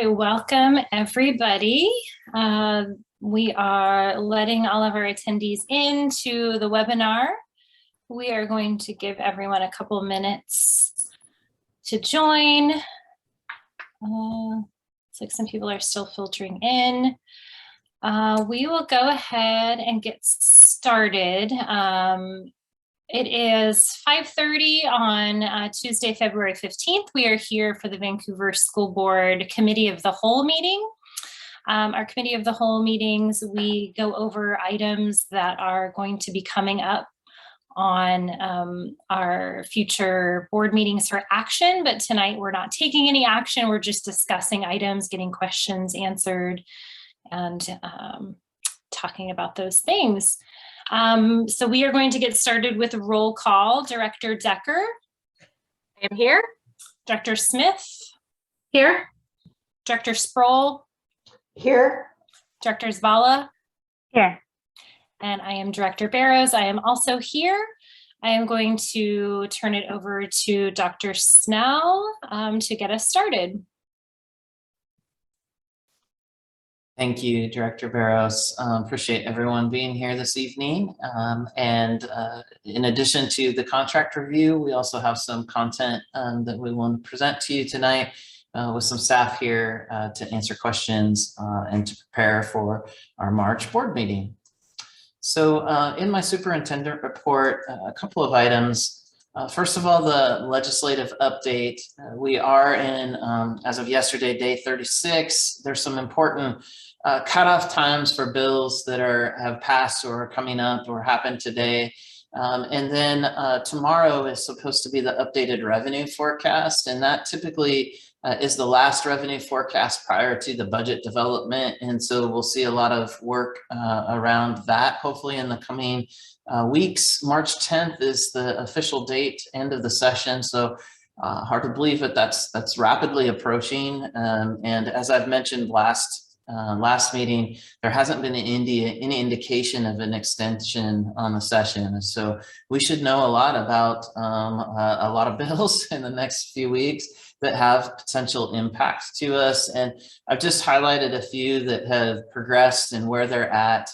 Welcome, everybody. We are letting all of our attendees into the webinar. We are going to give everyone a couple minutes to join. Looks like some people are still filtering in. We will go ahead and get started. It is 5:30 on Tuesday, February 15th. We are here for the Vancouver School Board Committee of the Whole meeting. Our Committee of the Whole meetings, we go over items that are going to be coming up on our future board meetings for action, but tonight we're not taking any action. We're just discussing items, getting questions answered, and talking about those things. So we are going to get started with roll call. Director Decker. I am here. Director Smith. Here. Director Sproul. Here. Director Zvala. Here. And I am Director Barrows. I am also here. I am going to turn it over to Dr. Snell to get us started. Thank you, Director Barrows. Appreciate everyone being here this evening. In addition to the contract review, we also have some content that we want to present to you tonight with some staff here to answer questions and to prepare for our March board meeting. So in my superintendent report, a couple of items. First of all, the legislative update. We are in, as of yesterday, day 36. There's some important cutoff times for bills that have passed or are coming up or happened today. And then tomorrow is supposed to be the updated revenue forecast. And that typically is the last revenue forecast prior to the budget development. And so we'll see a lot of work around that, hopefully in the coming weeks. March 10th is the official date, end of the session. So hard to believe that that's rapidly approaching. And as I've mentioned last meeting, there hasn't been any indication of an extension on the session. So we should know a lot about a lot of bills in the next few weeks that have potential impacts to us. And I've just highlighted a few that have progressed and where they're at.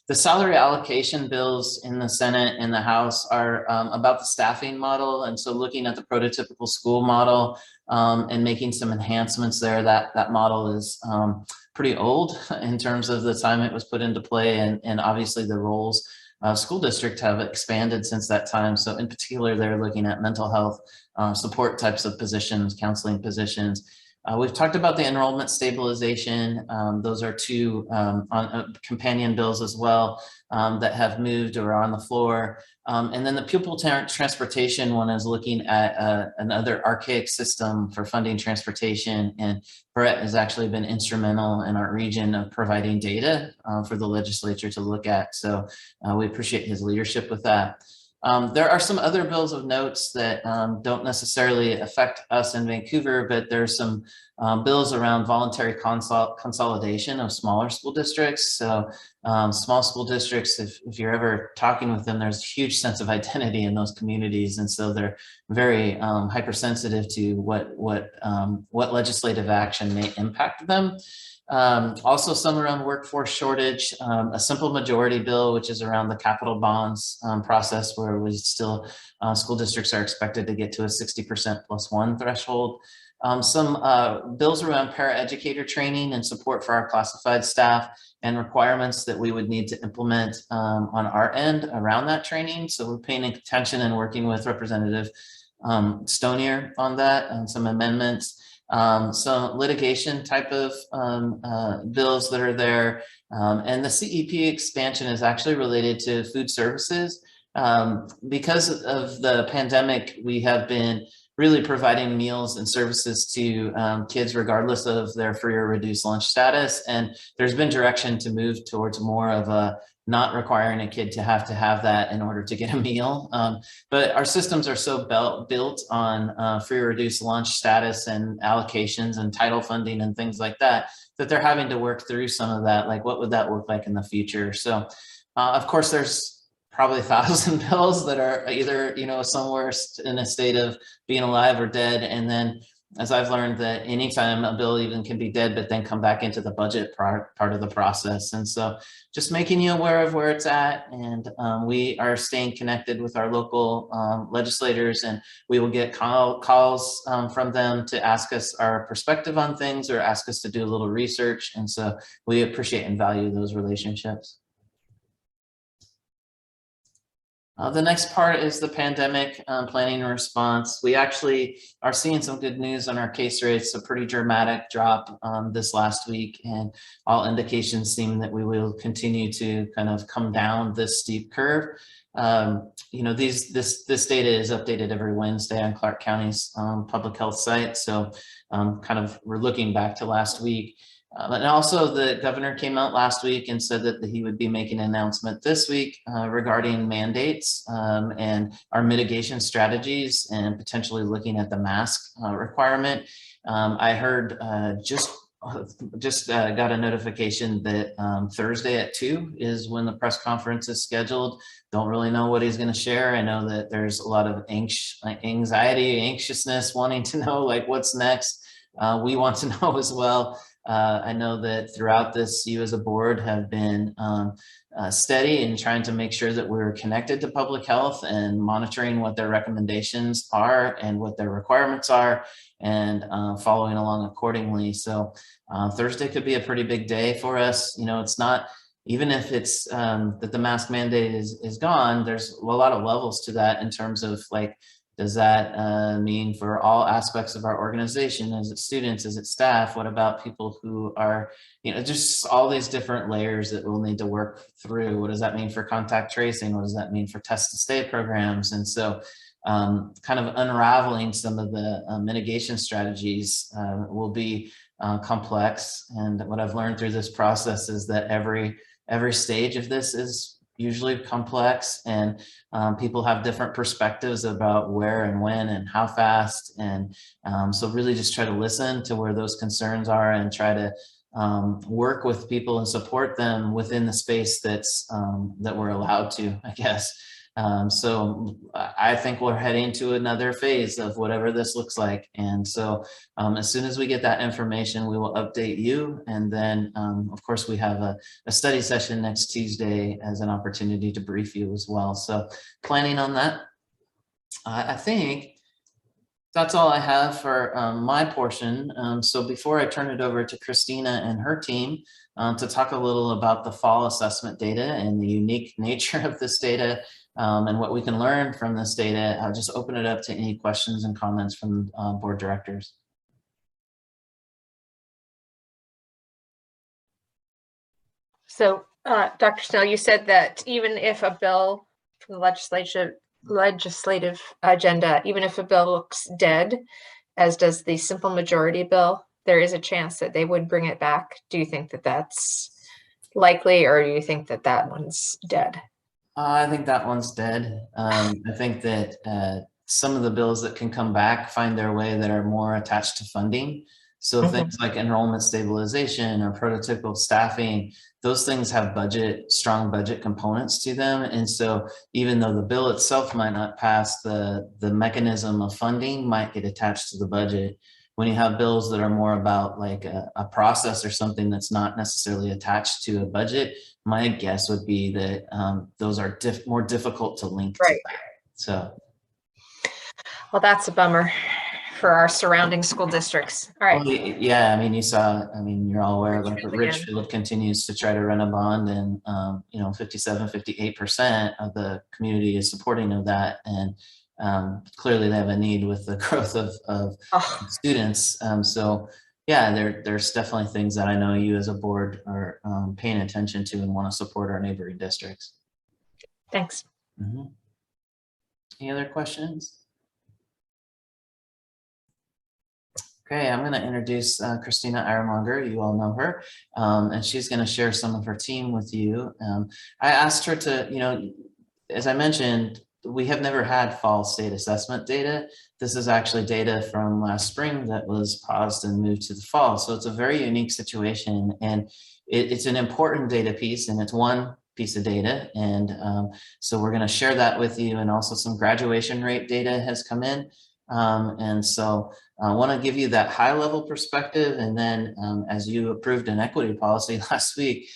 The salary allocation bills in the Senate and the House are about the staffing model. And so looking at the prototypical school model and making some enhancements there, that model is pretty old in terms of the time it was put into play, and obviously the roles of school district have expanded since that time. So in particular, they're looking at mental health support types of positions, counseling positions. We've talked about the enrollment stabilization. Those are two companion bills as well that have moved or are on the floor. And then the pupil transportation one is looking at another archaic system for funding transportation. And Brett has actually been instrumental in our region of providing data for the legislature to look at. So we appreciate his leadership with that. There are some other bills of notes that don't necessarily affect us in Vancouver, but there's some bills around voluntary consolidation of smaller school districts. So small school districts, if you're ever talking with them, there's a huge sense of identity in those communities. And so they're very hypersensitive to what legislative action may impact them. Also some around workforce shortage, a simple majority bill, which is around the capital bonds process, where we still, school districts are expected to get to a 60% +1 threshold. Some bills around paraeducator training and support for our classified staff and requirements that we would need to implement on our end around that training. So we're paying attention and working with Representative Stonier on that and some amendments. Some litigation type of bills that are there. And the CEP expansion is actually related to food services. Because of the pandemic, we have been really providing meals and services to kids regardless of their free or reduced lunch status. And there's been direction to move towards more of a not requiring a kid to have that in order to get a meal. But our systems are so built on free or reduced lunch status and allocations and title funding and things like that, that they're having to work through some of that, like what would that look like in the future? So of course, there's probably 1,000 bills that are either, somewhere in a state of being alive or dead. And then as I've learned, that anytime a bill even can be dead, but then come back into the budget part of the process. And so just making you aware of where it's at. And we are staying connected with our local legislators, and we will get calls from them to ask us our perspective on things or ask us to do a little research. And so we appreciate and value those relationships. The next part is the pandemic planning and response. We actually are seeing some good news on our case rates, a pretty dramatic drop this last week, and all indications seem that we will continue to kind of come down this steep curve. You know, this data is updated every Wednesday on Clark County's public health site. So kind of we're looking back to last week. And also the governor came out last week and said that he would be making an announcement this week regarding mandates and our mitigation strategies and potentially looking at the mask requirement. I heard just got a notification that Thursday at 2 is when the press conference is scheduled. Don't really know what he's going to share. I know that there's a lot of anxiety, anxiousness, wanting to know like what's next. We want to know as well. I know that throughout this, you as a board have been steady in trying to make sure that we're connected to public health and monitoring what their recommendations are and what their requirements are, and following along accordingly. So Thursday could be a pretty big day for us. You know, it's not, even if it's that the mask mandate is gone, there's a lot of levels to that in terms of like, does that mean for all aspects of our organization? Is it students? Is it staff? What about people who are, you know, just all these different layers that we'll need to work through? What does that mean for contact tracing? What does that mean for test to stay programs? And so kind of unraveling some of the mitigation strategies will be complex. And what I've learned through this process is that every stage of this is usually complex, and people have different perspectives about where and when and how fast. And so really just try to listen to where those concerns are and try to work with people and support them within the space that's that we're allowed to, I guess. So I think we're heading to another phase of whatever this looks like. And so as soon as we get that information, we will update you. And then of course we have a study session next Tuesday as an opportunity to brief you as well. So planning on that. I think that's all I have for my portion. So before I turn it over to Christina and her team to talk a little about the fall assessment data and the unique nature of this data, and what we can learn from this data, I'll just open it up to any questions and comments from board directors. So, Dr. Snell, you said that even if a bill from the legislative agenda, even if a bill looks dead, as does the simple majority bill, there is a chance that they would bring it back. Do you think that that's likely, or do you think that that one's dead? I think that one's dead. I think that some of the bills that can come back find their way that are more attached to funding. So things like enrollment stabilization or prototypical staffing, those things have strong budget components to them. And so even though the bill itself might not pass, the mechanism of funding might get attached to the budget. When you have bills that are more about like a process or something that's not necessarily attached to a budget, my guess would be that those are more difficult to link to that. So, well, that's a bummer for our surrounding school districts. All right. well, yeah, I mean, you're all aware that Richfield continues to try to run a bond, and you know, 58% of the community is supporting of that, and clearly they have a need with the growth of students. So yeah, there's definitely things that I know you as a board are paying attention to and want to support our neighboring districts. Thanks. Any other questions? Okay, I'm going to introduce Christina Ironmonger. You all know her, and she's going to share some of her team with you. I asked her to, you know, as I mentioned, we have never had fall state assessment data. This is actually data from last spring that was paused and moved to the fall. So it's a very unique situation, and it's an important data piece, and it's one piece of data. And so we're going to share that with you. And also some graduation rate data has come in. And so I want to give you that high level perspective. And then as you approved an equity policy last week,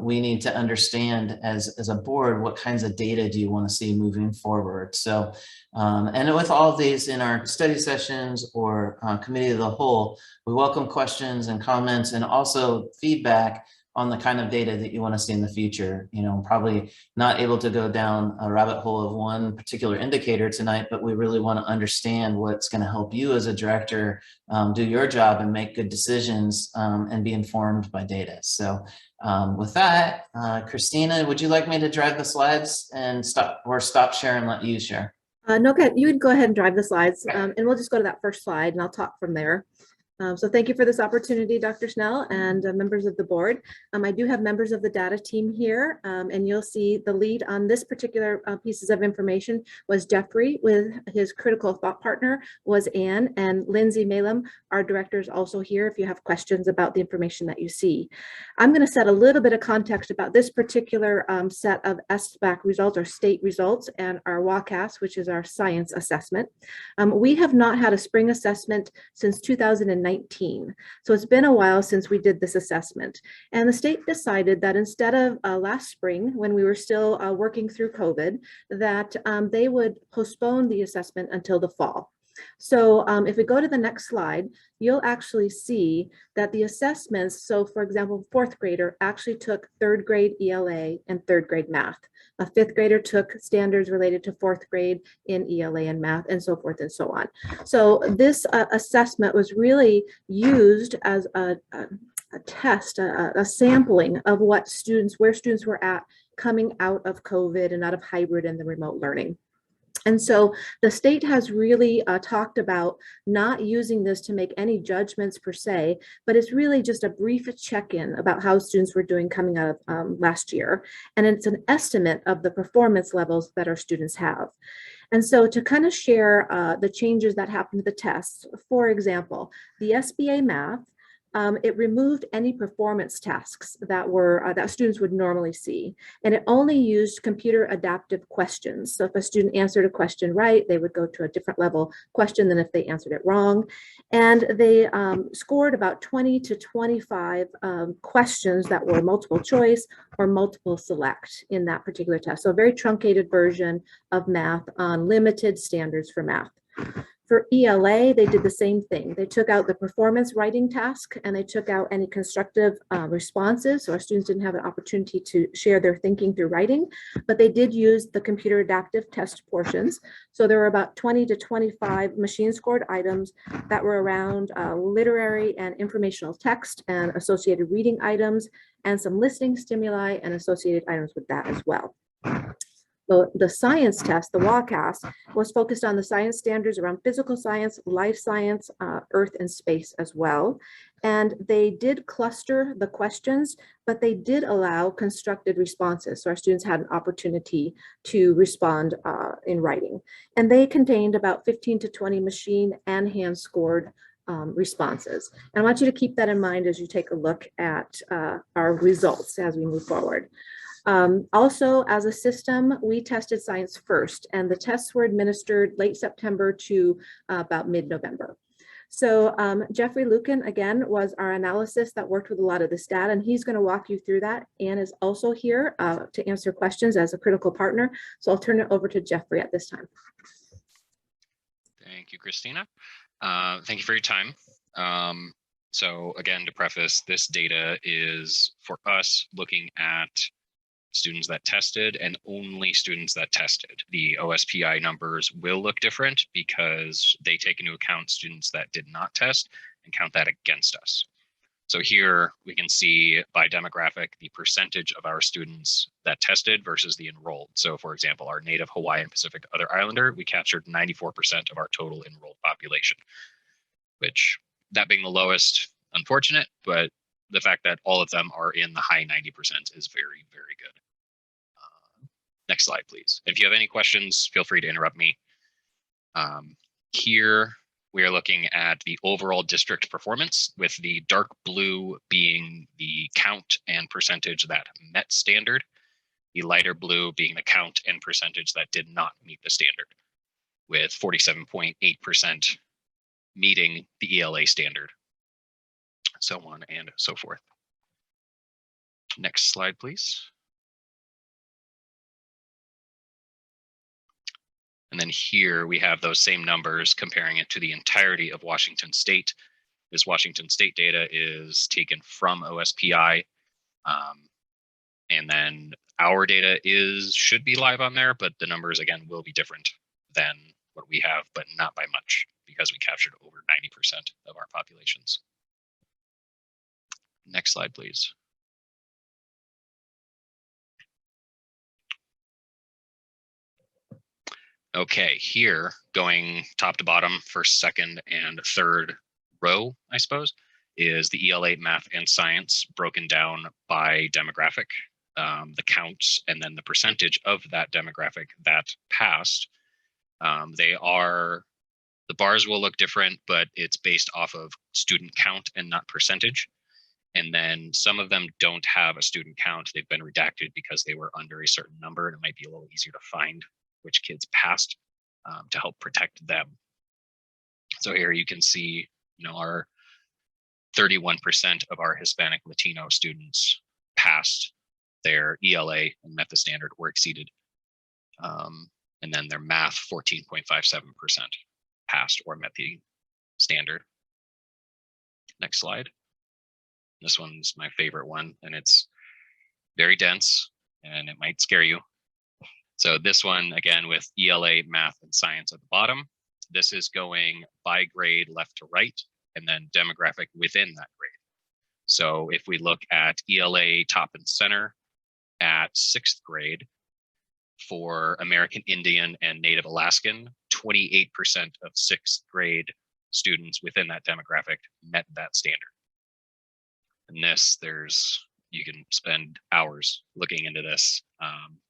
we need to understand as a board, what kinds of data do you want to see moving forward? So, and with all of these in our study sessions or committee of the whole, we welcome questions and comments and also feedback on the kind of data that you want to see in the future. You know, probably not able to go down a rabbit hole of one particular indicator tonight, but we really want to understand what's going to help you as a director do your job and make good decisions and be informed by data. So with that, Christina, would you like me to drive the slides and stop share and let you share? No, okay, you would go ahead and drive the slides, and we'll just go to that first slide and I'll talk from there. So thank you for this opportunity, Dr. Snell and members of the board. I do have members of the data team here, and you'll see the lead on this particular pieces of information was Jeffrey, with his critical thought partner was Anne, and Lindsay Malem, our director, is also here if you have questions about the information that you see. I'm going to set a little bit of context about this particular set of SBAC results or state results and our WACAS, which is our science assessment. We have not had a spring assessment since 2019. So it's been a while since we did this assessment. And the state decided that instead of last spring, when we were still working through COVID, that they would postpone the assessment until the fall. So if we go to the next slide, you'll actually see that the assessments, so for example, fourth grader actually took third grade ELA and third grade math. A fifth grader took standards related to fourth grade in ELA and math, and so forth and so on. So this assessment was really used as a test, a sampling of what students, where students were at coming out of COVID and out of hybrid and the remote learning. And so the state has really talked about not using this to make any judgments per se, but it's really just a brief check-in about how students were doing coming out of last year. And it's an estimate of the performance levels that our students have. And so to kind of share the changes that happened to the tests, for example, the SBA math, it removed any performance tasks that were that students would normally see, and it only used computer adaptive questions. So if a student answered a question right, they would go to a different level question than if they answered it wrong. And they scored about 20 to 25 questions that were multiple choice or multiple select in that particular test. So a very truncated version of math on limited standards for math. For ELA, they did the same thing. They took out the performance writing task and they took out any constructive responses. So our students didn't have an opportunity to share their thinking through writing, but they did use the computer adaptive test portions. So there were about 20 to 25 machine scored items that were around literary and informational text and associated reading items, and some listening stimuli and associated items with that as well. So the science test, the WACAS, was focused on the science standards around physical science, life science, earth and space as well. And they did cluster the questions, but they did allow constructed responses. So our students had an opportunity to respond in writing. And they contained about 15 to 20 machine and hand scored responses. And I want you to keep that in mind as you take a look at our results as we move forward. Also, as a system, we tested science first, and the tests were administered late September to about mid-November. So Jeffrey Lucan, again, was our analysis that worked with a lot of this data, and he's going to walk you through that. Anne is also here to answer questions as a critical partner. So I'll turn it over to Jeffrey at this time. Thank you, Christina. Thank you for your time. So again, to preface, this data is for us looking at students that tested and only students that tested. The OSPI numbers will look different because they take into account students that did not test and count that against us. So here we can see by demographic, the percentage of our students that tested versus the enrolled. So for example, our Native Hawaiian Pacific Other Islander, we captured 94% of our total enrolled population, which, that being the lowest, unfortunate, but the fact that all of them are in the high 90% is very, very good. Next slide, please. If you have any questions, feel free to interrupt me. Here, we are looking at the overall district performance, with the dark blue being the count and percentage that met standard, the lighter blue being the count and percentage that did not meet the standard. with 47.8% meeting the ELA standard, so on and so forth. Next slide, please. And then here we have those same numbers comparing it to the entirety of Washington State. This Washington State data is taken from OSPI. And then our data should be live on there, but the numbers again will be different than what we have, but not by much, because we captured over 90% of our populations. Next slide, please. Okay, here going top to bottom, first, second, and third row, I suppose, is the ELA math and science broken down by demographic, the counts, and then the percentage of that demographic that passed. The bars will look different, but it's based off of student count and not percentage. And then some of them don't have a student count. They've been redacted because they were under a certain number, and it might be a little easier to find which kids passed to help protect them. So here you can see, our 31% of our Hispanic Latino students passed their ELA and met the standard or exceeded. And then their math, 14.57% passed or met the standard. Next slide. This one's my favorite one, and it's very dense, and it might scare you. So this one, again, with ELA, math, and science at the bottom, this is going by grade left to right, and then demographic within that grade. So if we look at ELA top and center at 6th grade, for American Indian and Native Alaskan, 28% of 6th grade students within that demographic met that standard. And this, you can spend hours looking into this,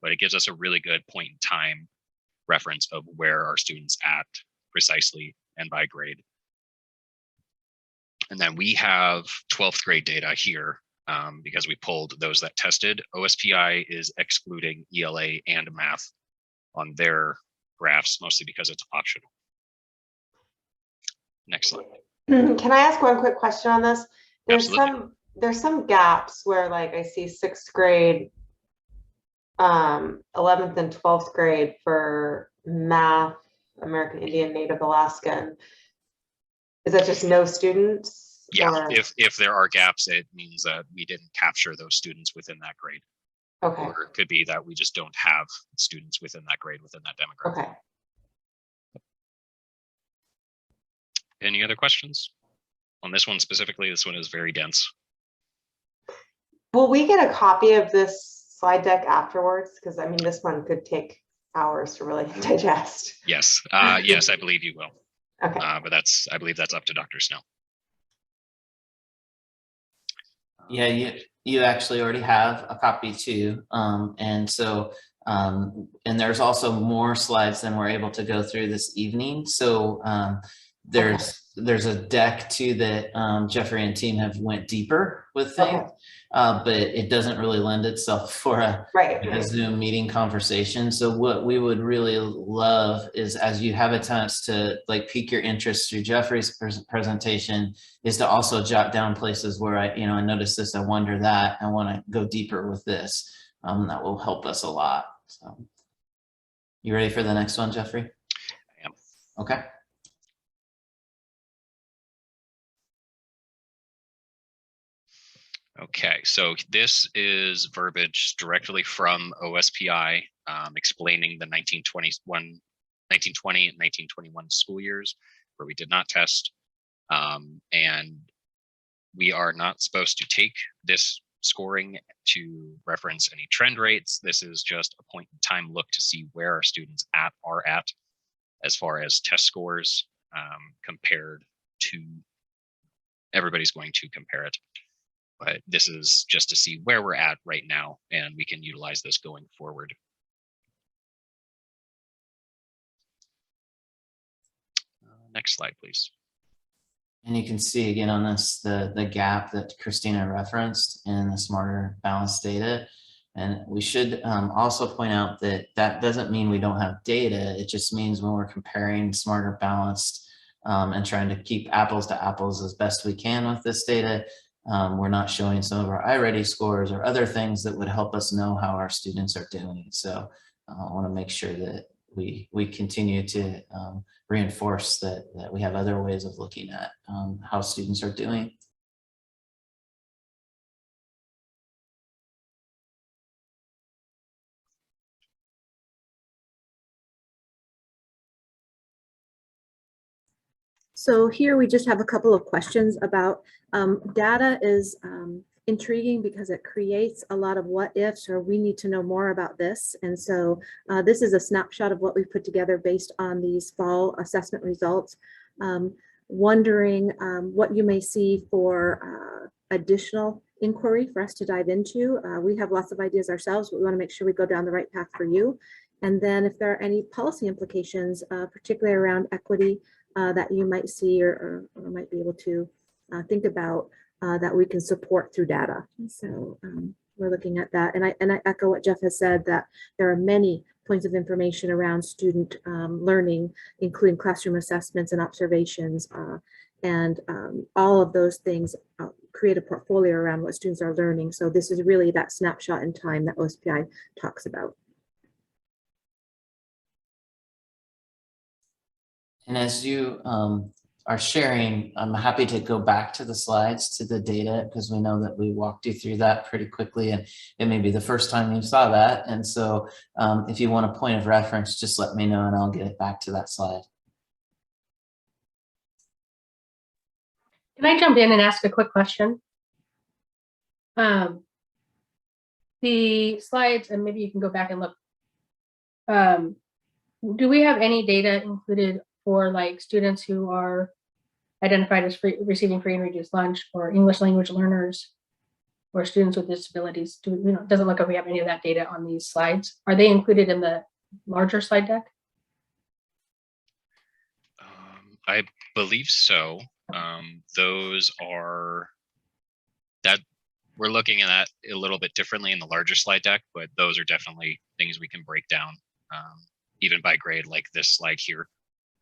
but it gives us a really good point in time reference of where our students at precisely and by grade. And then we have 12th grade data here because we pulled those that tested. OSPI is excluding ELA and math on their graphs, mostly because it's optional. Next slide. Can I ask one quick question on this? Absolutely. There's some gaps where, like, I see 6th grade, 11th and 12th grade for math, American Indian, Native Alaskan. Is that just no students? Yeah, or? if there are gaps, it means that we didn't capture those students within that grade. Okay. Or it could be that we just don't have students within that grade, within that demographic. Okay. Any other questions on this one specifically? This one is very dense. Will we get a copy of this slide deck afterwards? Because I mean, this one could take hours to really digest. Yes, yes, I believe you will. Okay. But I believe that's up to Dr. Snell. Yeah, you actually already have a copy too. And so, and there's also more slides than we're able to go through this evening. So there's a deck too that Jeffrey and team have went deeper with things, but it doesn't really lend itself for a Zoom meeting conversation. So what we would really love is, as you have a chance to pique your interest through Jeffrey's presentation, is to also jot down places where I noticed this, I wonder that, I want to go deeper with this. That will help us a lot. So you ready for the next one, Jeffrey? I am. Okay. Okay, so this is verbiage directly from OSPI explaining the 1920 and 1921 school years where we did not test. And we are not supposed to take this scoring to reference any trend rates. This is just a point in time look to see where our students are at as far as test scores compared to, everybody's going to compare it. But this is just to see where we're at right now, and we can utilize this going forward. Next slide, please. And you can see again on this, the gap that Christina referenced in the smarter balanced data. And we should also point out that that doesn't mean we don't have data. It just means when we're comparing smarter, balanced, and trying to keep apples to apples as best we can with this data, we're not showing some of our iReady scores or other things that would help us know how our students are doing. So I want to make sure that we continue to reinforce that we have other ways of looking at how students are doing. So here we just have a couple of questions about data is intriguing because it creates a lot of what ifs, or we need to know more about this. And so this is a snapshot of what we've put together based on these fall assessment results. Wondering what you may see for additional inquiry for us to dive into. We have lots of ideas ourselves, but we want to make sure we go down the right path for you. And then if there are any policy implications, particularly around equity, that you might see or might be able to think about that we can support through data. So we're looking at that. And I echo what Jeff has said, that there are many points of information around student learning, including classroom assessments and observations. And all of those things create a portfolio around what students are learning. So this is really that snapshot in time that OSPI talks about. And as you are sharing, I'm happy to go back to the slides, to the data, because we know that we walked you through that pretty quickly, and it may be the first time you saw that. And so if you want a point of reference, just let me know and I'll get it back to that slide. Can I jump in and ask a quick question? The slides, and maybe you can go back and look. Do we have any data included for like students who are identified as receiving free and reduced lunch, or English language learners, or students with disabilities? It doesn't look like we have any of that data on these slides. Are they included in the larger slide deck? I believe so. Those are that we're looking at that a little bit differently in the larger slide deck, but those are definitely things we can break down, even by grade, like this slide here,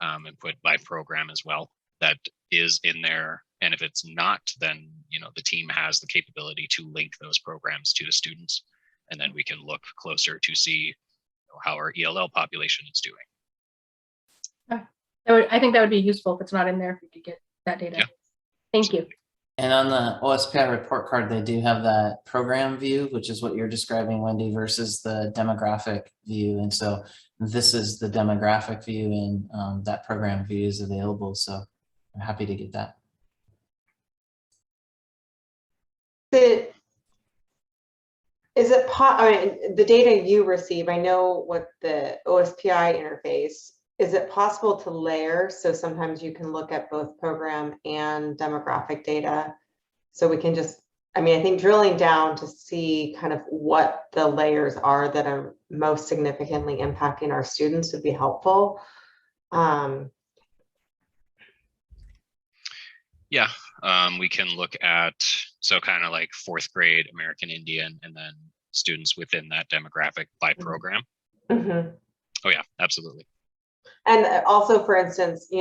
and put by program as well. That is in there. And if it's not, then the team has the capability to link those programs to the students, and then we can look closer to see how our ELL population is doing. I think that would be useful if it's not in there, if we could get that data. Yeah. Thank you. And on the OSPI report card, they do have that program view, which is what you're describing, Wendy, versus the demographic view. And so this is the demographic view, and that program view is available. So I'm happy to get that. The data you receive, I know what the OSPI interface, is it possible to layer? So sometimes you can look at both program and demographic data. So we can just, I think drilling down to see kind of what the layers are that are most significantly impacting our students would be helpful. Yeah, we can look at, so kind of like 4th grade American Indian, and then students within that demographic by program. Mm-hmm. Oh yeah, absolutely. And also, for instance,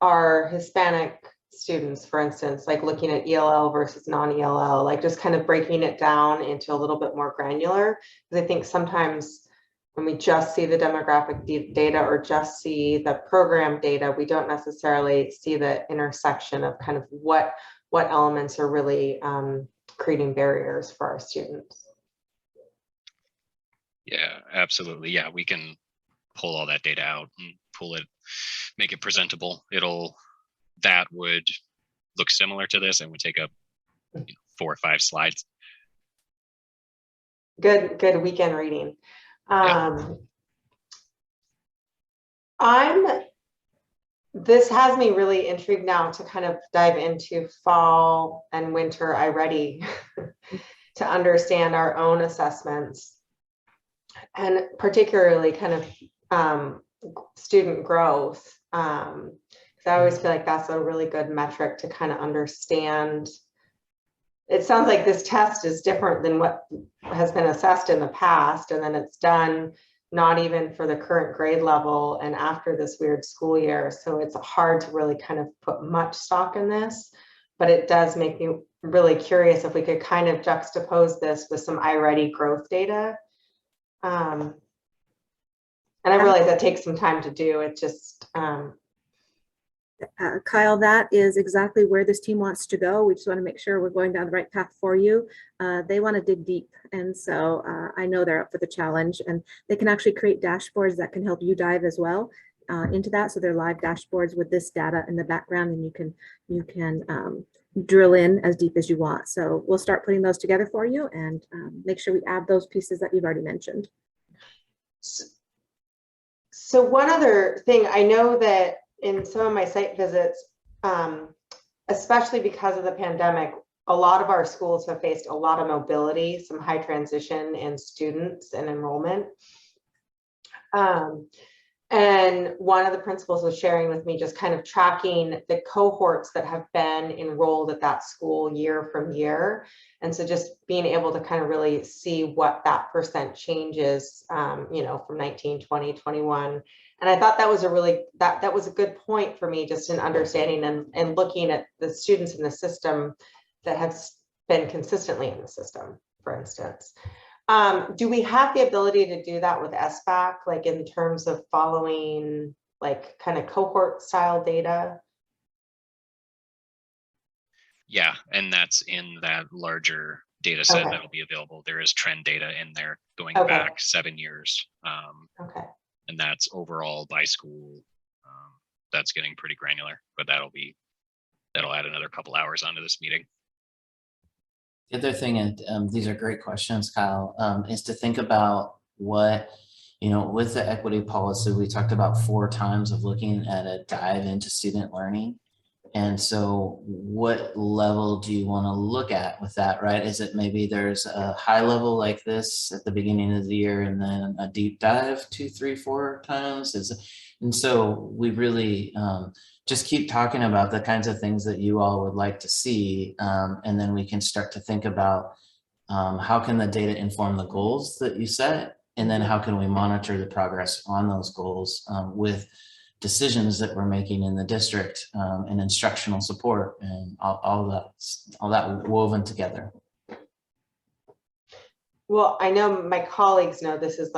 our Hispanic students, for instance, like looking at ELL versus non-ELL, like just kind of breaking it down into a little bit more granular. Because I think sometimes when we just see the demographic data or just see the program data, we don't necessarily see the intersection of kind of what elements are really creating barriers for our students. Yeah, absolutely. Yeah, we can pull all that data out and pull it, make it presentable. That would look similar to this and would take up 4 or 5 slides. Good weekend reading. This has me really intrigued now to kind of dive into fall and winter iReady to understand our own assessments, and particularly kind of student growth. I always feel like that's a really good metric to kind of understand it sounds like this test is different than what has been assessed in the past, and then it's done not even for the current grade level and after this weird school year. So it's hard to really kind of put much stock in this, but it does make me really curious if we could kind of juxtapose this with some iReady growth data. And I realize that takes some time to do. It just, Kyle, that is exactly where this team wants to go. We just want to make sure we're going down the right path for you. They want to dig deep. And so I know they're up for the challenge, and they can actually create dashboards that can help you dive as well into that. So they're live dashboards with this data in the background, and you can drill in as deep as you want. So we'll start putting those together for you and make sure we add those pieces that you've already mentioned. so one other thing, I know that in some of my site visits, especially because of the pandemic, a lot of our schools have faced a lot of mobility, some high transition in students and enrollment. And one of the principals was sharing with me just kind of tracking the cohorts that have been enrolled at that school year from year. And so just being able to kind of really see what that percent changes, you know, from 19, 20, 21. And I thought that was a really, that was a good point for me, just in understanding and looking at the students in the system that have been consistently in the system, for instance. Do we have the ability to do that with SBAC, like in terms of following like kind of cohort style data? Yeah, and that's in that larger data set Okay. that'll be available. There is trend data in there going Okay. back 7 years. Okay. And that's overall by school. That's getting pretty granular, but that'll add another couple hours onto this meeting. The other thing, and these are great questions, Kyle, is to think about what, you know, with the equity policy, we talked about 4 times of looking at a dive into student learning. And so what level do you want to look at with that, right? Is it maybe there's a high level like this at the beginning of the year and then a deep dive 2, 3, 4 times? And so we really just keep talking about the kinds of things that you all would like to see. And then we can start to think about how can the data inform the goals that you set? And then how can we monitor the progress on those goals with decisions that we're making in the district and instructional support and all that woven together. Well, I know my colleagues know this is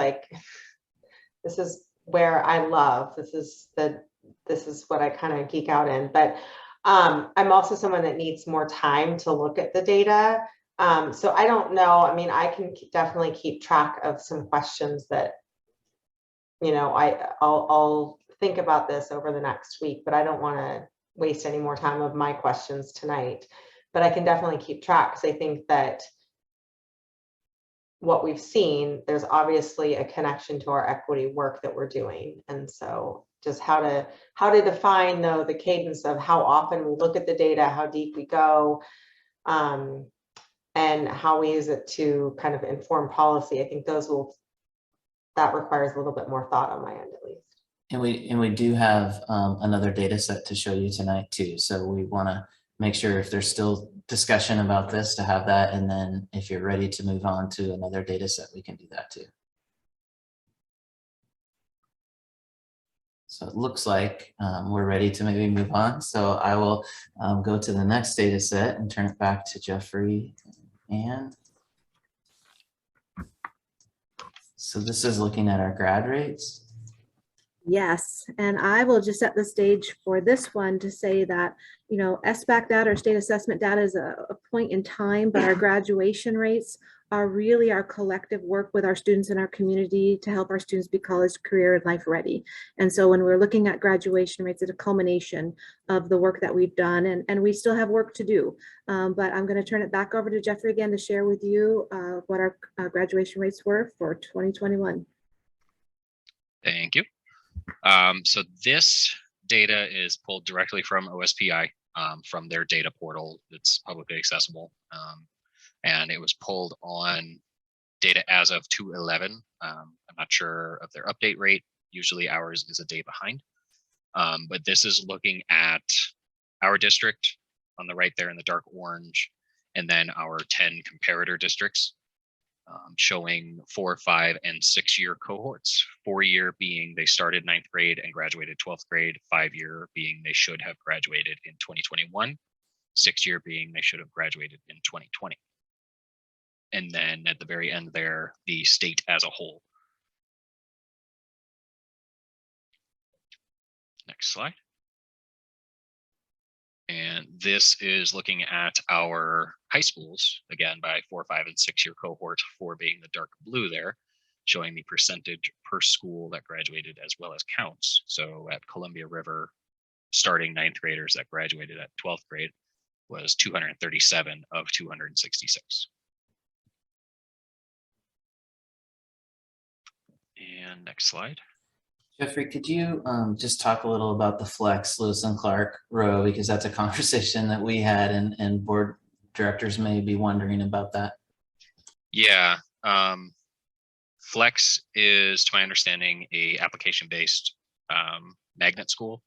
where I love, this is what I kind of geek out in, but I'm also someone that needs more time to look at the data. So I don't know, I mean, I can definitely keep track of some questions that, you know, I'll think about this over the next week, but I don't want to waste any more time of my questions tonight. But I can definitely keep track, because I think that what we've seen, there's obviously a connection to our equity work that we're doing. And so just how to define though the cadence of how often we look at the data, how deep we go, and how we use it to kind of inform policy. I think that requires a little bit more thought on my end at least. And we do have another data set to show you tonight too. So we want to make sure if there's still discussion about this to have that. And then if you're ready to move on to another data set, we can do that too. So it looks like we're ready to maybe move on. So I will go to the next data set and turn it back to Jeffrey. And so this is looking at our grad rates. Yes, and I will just set the stage for this one to say that, you know, SBAC data or state assessment data is a point in time, but our graduation rates are really our collective work with our students in our community to help our students be college, career, and life ready. And so when we're looking at graduation rates, it's a culmination of the work that we've done, and we still have work to do. But I'm going to turn it back over to Jeffrey again to share with you what our graduation rates were for 2021. Thank you. So this data is pulled directly from OSPI, from their data portal. It's publicly accessible. And it was pulled on data as of 2/11. I'm not sure of their update rate. Usually ours is a day behind. But this is looking at our district on the right there in the dark orange, and then our 10 comparator districts, showing 4, 5, and 6-year cohorts. 4-year being they started 9th grade and graduated 12th grade. 5-year being they should have graduated in 2021. 6-year being they should have graduated in 2020. And then at the very end there, the state as a whole. Next slide. And this is looking at our high schools, again, by 4, 5, and 6-year cohort, 4 being the dark blue there, showing the percentage per school that graduated as well as counts. So at Columbia River, starting 9th graders that graduated at 12th grade was 237 of 266. And next slide. Jeffrey, could you just talk a little about the Flex Lewis and Clark row, because that's a conversation that we had, and board directors may be wondering about that. Yeah, Flex is, to my understanding, a application-based magnet school.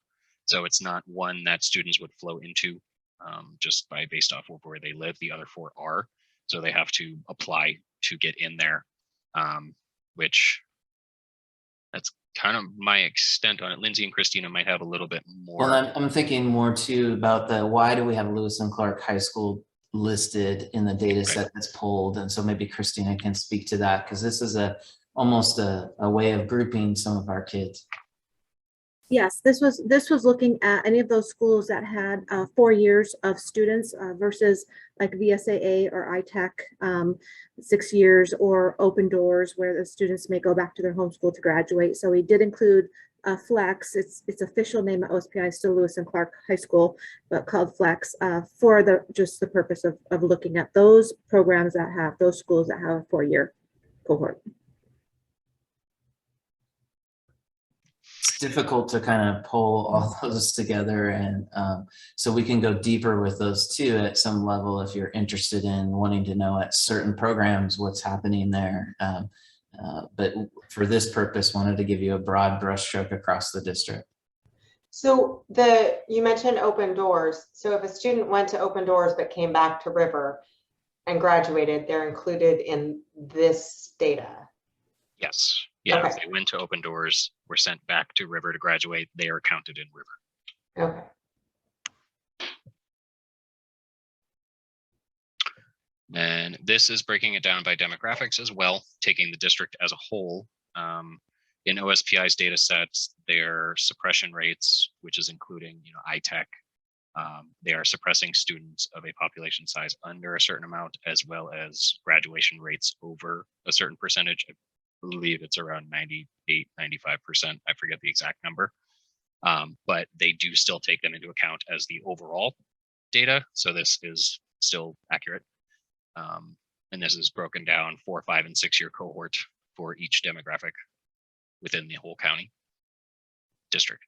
So it's not one that students would flow into just by based off of where they live. The other 4 are, so they have to apply to get in there, which that's kind of my extent on it. Lindsay and Christina might have a little bit more. Well, I'm thinking more too about why do we have Lewis and Clark High School listed in the data set that's pulled, and so maybe Christina can speak to that, because this is almost a way of grouping some of our kids. Yes, this was looking at any of those schools that had 4 years of students versus like VSAA or ITech, 6 years, or Open Doors, where the students may go back to their home school to graduate. So we did include Flex. Its official name at OSPI is still Lewis and Clark High School, but called Flex for just the purpose of looking at those programs that have those schools that have a 4-year cohort. It's difficult to kind of pull all those together, and so we can go deeper with those too at some level if you're interested in wanting to know at certain programs what's happening there. But for this purpose, wanted to give you a broad brushstroke across the district. So you mentioned Open Doors. So if a student went to Open Doors but came back to River and graduated, they're included in this data. Yes. Yeah, Okay. If they went to Open Doors, were sent back to River to graduate, they are counted in River. Okay. And this is breaking it down by demographics as well, taking the district as a whole. In OSPI's data sets, their suppression rates, which is including ITech, they are suppressing students of a population size under a certain amount, as well as graduation rates over a certain percentage. I believe it's around 98, 95%. I forget the exact number. But they do still take them into account as the overall data. So this is still accurate. And this is broken down 4, 5, and 6-year cohort for each demographic within the whole county district.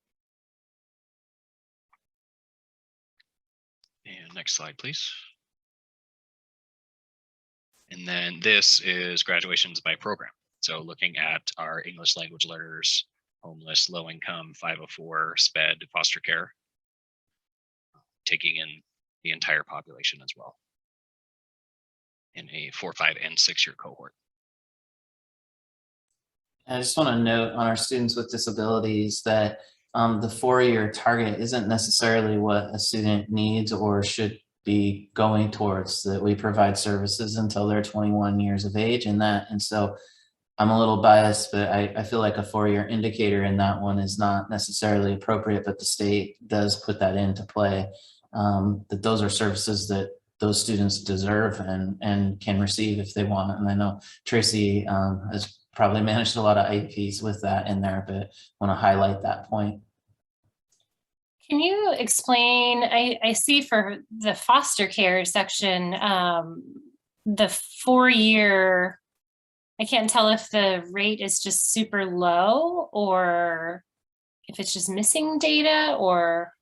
And next slide, please. And then this is graduations by program. So looking at our English language learners, homeless, low income, 504, SPED, foster care, taking in the entire population as well in a 4, 5, and 6-year cohort. I just want to note on our students with disabilities that the 4-year target isn't necessarily what a student needs or should be going towards, that we provide services until they're 21 years of age, and so I'm a little biased, but I feel like a 4-year indicator in that one is not necessarily appropriate, but the state does put that into play, that those are services that those students deserve and can receive if they want it. And I know Tracy has probably managed a lot of IEPs with that in there, but want to highlight that point. Can you explain, I see for the foster care section, the 4-year, I can't tell if the rate is just super low or if it's just missing data, or.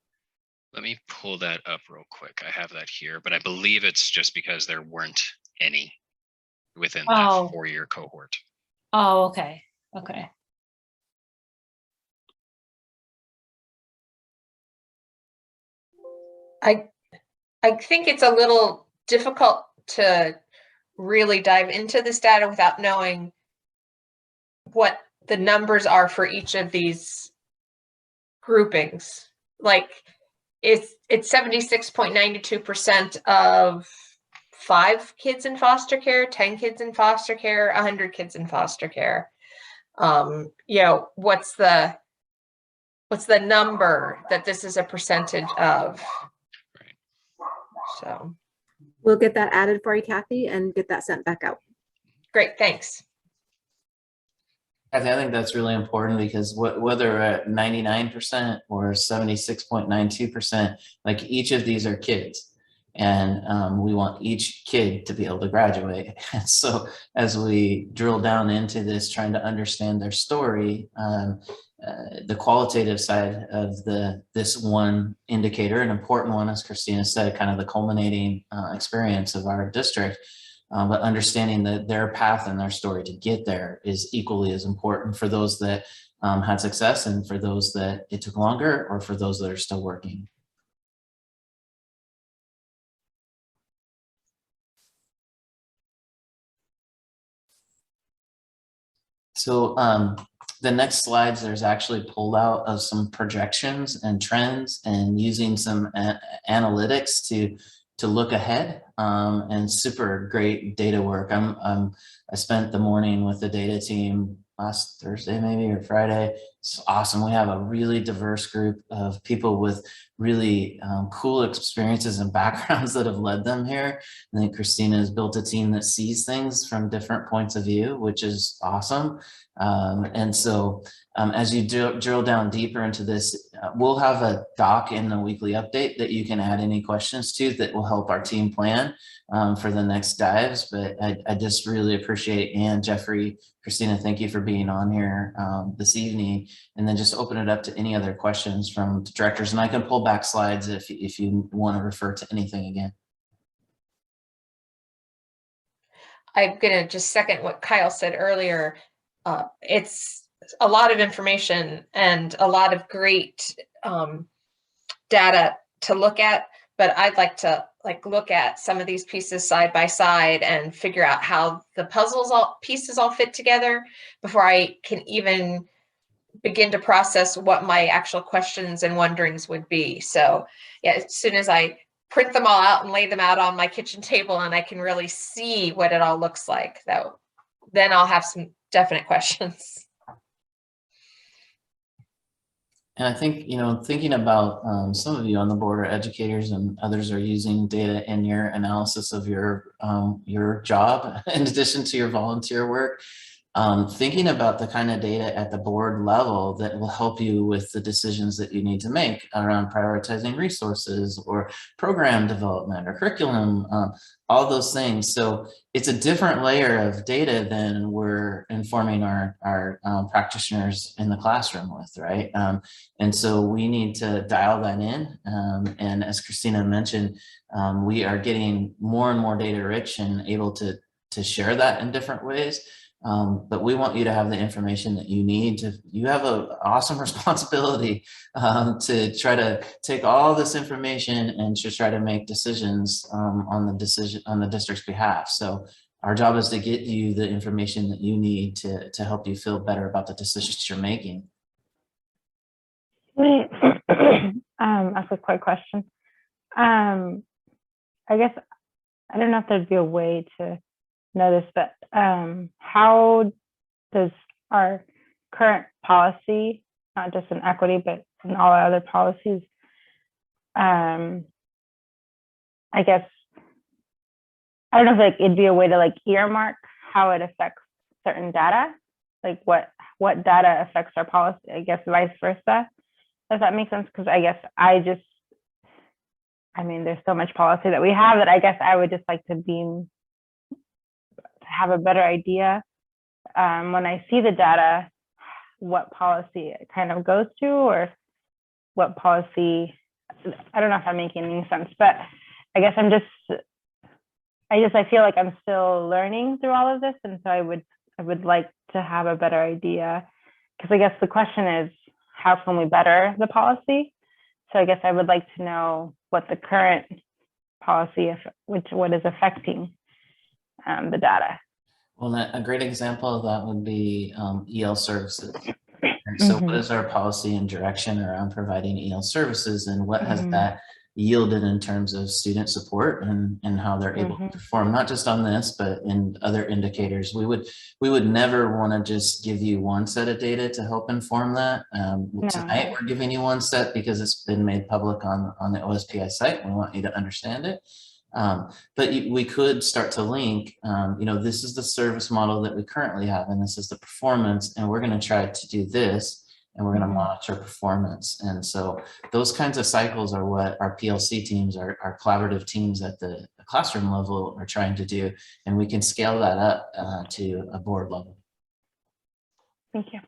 Let me pull that up real quick. I have that here, but I believe it's just because there weren't any within that 4-year cohort. Oh, okay. Okay. I think it's a little difficult to really dive into this data without knowing what the numbers are for each of these groupings. Like it's 76.92% of 5 kids in foster care, 10 kids in foster care, 100 kids in foster care. You know, what's the number that this is a percentage of? So We'll get that added for you, Kathy, and get that sent back out. great, thanks. I think that's really important because whether at 99% or 76.92%, like each of these are kids, and we want each kid to be able to graduate. And so as we drill down into this, trying to understand their story, the qualitative side of this one indicator, an important one, as Christina said, kind of the culminating experience of our district. But understanding that their path and their story to get there is equally as important for those that had success and for those that it took longer, or for those that are still working. So the next slides, there's actually pulled out of some projections and trends and using some analytics to look ahead, and super great data work. I spent the morning with the data team last Thursday, maybe, or Friday. It's awesome. We have a really diverse group of people with really cool experiences and backgrounds that have led them here. I think Christina has built a team that sees things from different points of view, which is awesome. And so as you drill down deeper into this, we'll have a doc in the weekly update that you can add any questions to that will help our team plan for the next dives. But I just really appreciate Ann, Jeffrey, Christina, thank you for being on here this evening, and then just open it up to any other questions from the directors. And I can pull back slides if you want to refer to anything again. I'm gonna just second what Kyle said earlier. It's a lot of information and a lot of great data to look at, but I'd like to look at some of these pieces side by side and figure out how the pieces all fit together before I can even begin to process what my actual questions and wonderings would be. So yeah, as soon as I print them all out and lay them out on my kitchen table and I can really see what it all looks like, though, then I'll have some definite questions. And I think, you know, thinking about some of you on the board are educators and others are using data in your analysis of your job in addition to your volunteer work. Thinking about the kind of data at the board level that will help you with the decisions that you need to make around prioritizing resources or program development or curriculum, all those things. So it's a different layer of data than we're informing our practitioners in the classroom with, right? And so we need to dial that in. And as Christina mentioned, we are getting more and more data rich and able to share that in different ways. But we want you to have the information that you need to. You have an awesome responsibility to try to take all this information and to try to make decisions on the district's behalf. So our job is to get you the information that you need to help you feel better about the decisions you're making. Ask a quick question. I guess I don't know if thered be a way to know this, but how does our current policy, not just in equity, but in all other policies, I guess, I don't know if like it'd be a way to like earmark how it affects certain data, like what data affects our policy, I guess vice versa. Does that make sense? Because I guess I mean, there's so much policy that we have that I guess I would just like to have a better idea when I see the data, what policy it kind of goes to, or what policy, I don't know if I'm making any sense, but I guess I feel like I'm still learning through all of this. And so I would like to have a better idea, because I guess the question is, how can we better the policy? So I guess I would like to know what the current policy, what is affecting the data. Well, a great example of that would be EL services. And so what is our policy and direction around providing EL services, and what has that yielded in terms of student support and how they're able to perform, not just on this, but in other indicators. We would never want to just give you one set of data to help inform that. Tonight we're giving you one set because it's been made public on the OSPI site. We want you to understand it. But we could start to link, this is the service model that we currently have, and this is the performance, and we're going to try to do this, and we're going to monitor performance. And so those kinds of cycles are what our PLC teams, our collaborative teams at the classroom level are trying to do, and we can scale that up to a board level. Thank you.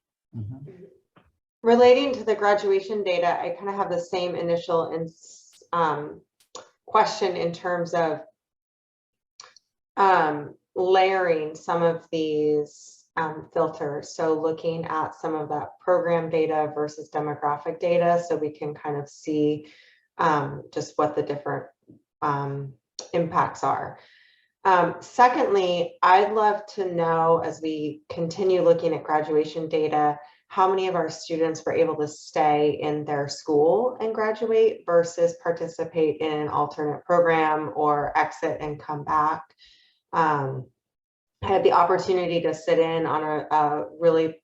Relating to the graduation data, I kind of have the same initial question in terms of layering some of these filters. So looking at some of that program data versus demographic data, so we can kind of see just what the different impacts are. Secondly, I'd love to know, as we continue looking at graduation data, how many of our students were able to stay in their school and graduate versus participate in an alternate program or exit and come back. I had the opportunity to sit in on a really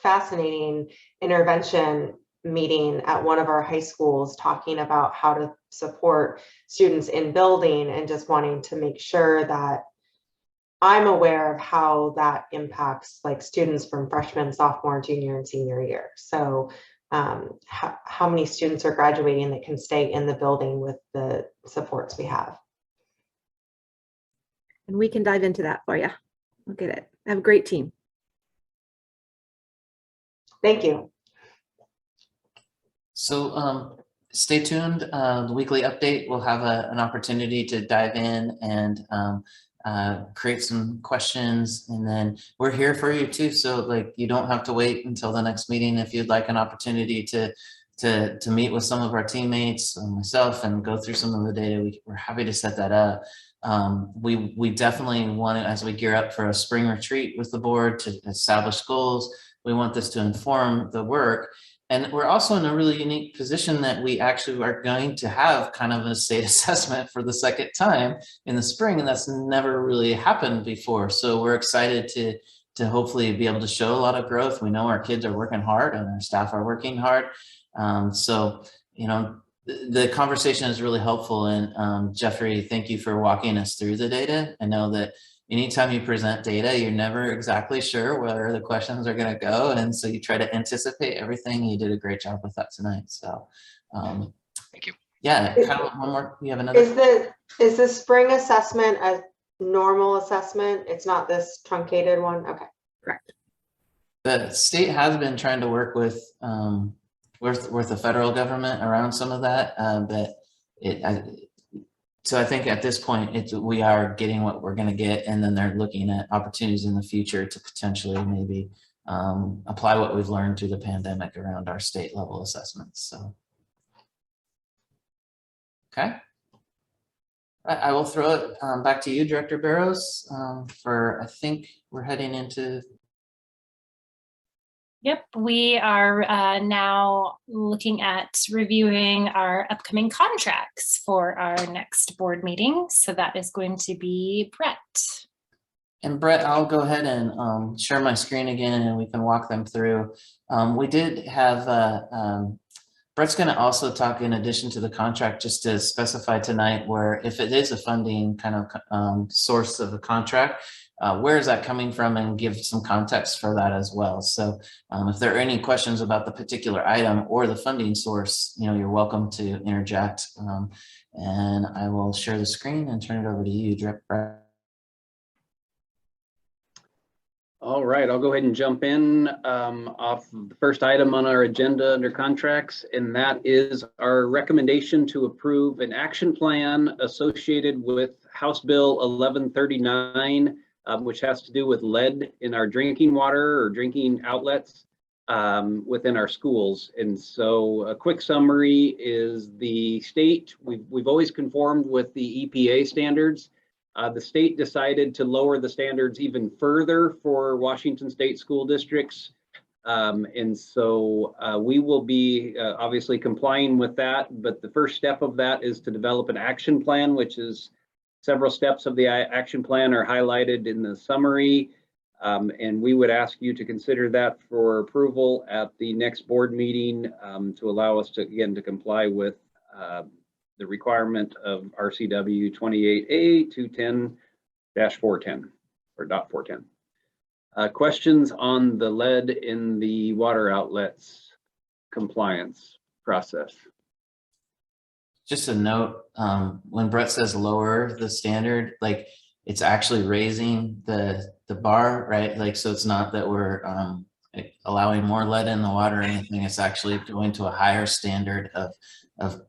fascinating intervention meeting at one of our high schools, talking about how to support students in building and just wanting to make sure that I'm aware of how that impacts like students from freshman, sophomore, junior, and senior year. So how many students are graduating that can stay in the building with the supports we have? And we can dive into that for you. Look at it. I have a great team. Thank you. So stay tuned. The weekly update will have an opportunity to dive in and create some questions, and then we're here for you too. So like, you don't have to wait until the next meeting. If you'd like an opportunity to meet with some of our teammates and myself and go through some of the data, we're happy to set that up. We definitely want to, as we gear up for a spring retreat with the board to establish goals, we want this to inform the work. And we're also in a really unique position that we actually are going to have kind of a state assessment for the second time in the spring, and that's never really happened before. So we're excited to hopefully be able to show a lot of growth. We know our kids are working hard and our staff are working hard. So, the conversation is really helpful. And Jeffrey, thank you for walking us through the data. I know that anytime you present data, you're never exactly sure where the questions are going to go. And so you try to anticipate everything. You did a great job with that tonight. So thank you. Yeah, kind of one more. You have another. Is the spring assessment a normal assessment? It's not this truncated one? Okay, Correct. The state has been trying to work with the federal government around some of that, but so I think at this point, we are getting what we're going to get, and then they're looking at opportunities in the future to potentially maybe apply what we've learned through the pandemic around our state level assessments. So, okay. I will throw it back to you, Director Barrows, I think we're heading into. Yep, we are now looking at reviewing our upcoming contracts for our next board meeting. So that is going to be Brett. And Brett, I'll go ahead and share my screen again, and we can walk them through. We did have, Brett's going to also talk in addition to the contract, just to specify tonight where if it is a funding kind of source of a contract, where is that coming from, and give some context for that as well. So if there are any questions about the particular item or the funding source, you're welcome to interject. And I will share the screen and turn it over to you, Director. All right, I'll go ahead and jump in off the first item on our agenda under contracts, and that is our recommendation to approve an action plan associated with House Bill 1139, which has to do with lead in our drinking water or drinking outlets. within our schools. And so a quick summary is the state, we've always conformed with the EPA standards. The state decided to lower the standards even further for Washington State school districts. And so we will be obviously complying with that, but the first step of that is to develop an action plan, which is several steps of the action plan are highlighted in the summary. And we would ask you to consider that for approval at the next board meeting to allow us to, again, to comply with the requirement of RCW 28A 210-410 or .410. Questions on the lead in the water outlets compliance process? Just a note, when Brett says lower the standard, like it's actually raising the bar, right? Like, so it's not that we're allowing more lead in the water or anything. It's actually going to a higher standard of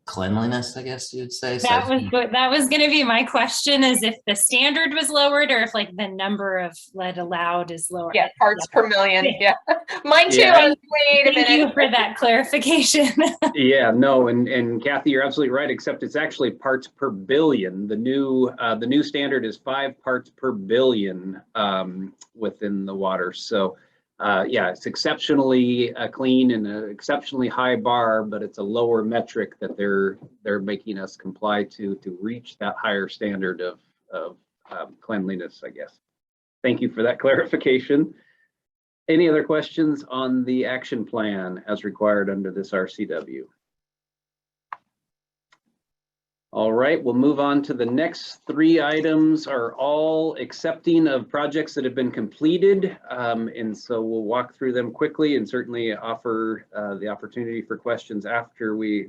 cleanliness, I guess you would say. That was going to be my question, is if the standard was lowered or if like the number of lead allowed is lower. Yeah, parts per million. Yeah, mine too. Yeah. Wait a Thank minute. you for that clarification. Yeah, no, and Kathy, you're absolutely right, except it's actually parts per billion. The new standard is 5 parts per billion within the water. So yeah, it's exceptionally clean and an exceptionally high bar, but it's a lower metric that they're making us comply to reach that higher standard of cleanliness, I guess. Thank you for that clarification. Any other questions on the action plan as required under this RCW? All right, we'll move on to the next 3 items are all accepting of projects that have been completed. And so we'll walk through them quickly and certainly offer the opportunity for questions after we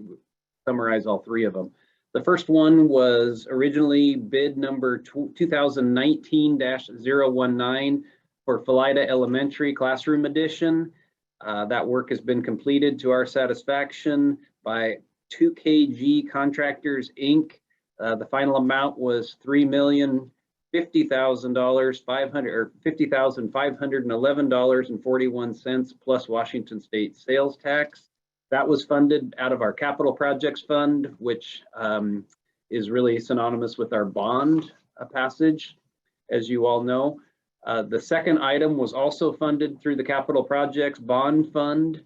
summarize all 3 of them. The first one was originally bid number 2019-019 for Philida Elementary Classroom Edition. That work has been completed to our satisfaction by 2KG Contractors, Inc. The final amount was $3,050,511.41 plus Washington State sales tax. That was funded out of our capital projects fund, which is really synonymous with our bond passage, as you all know. The second item was also funded through the capital projects bond fund.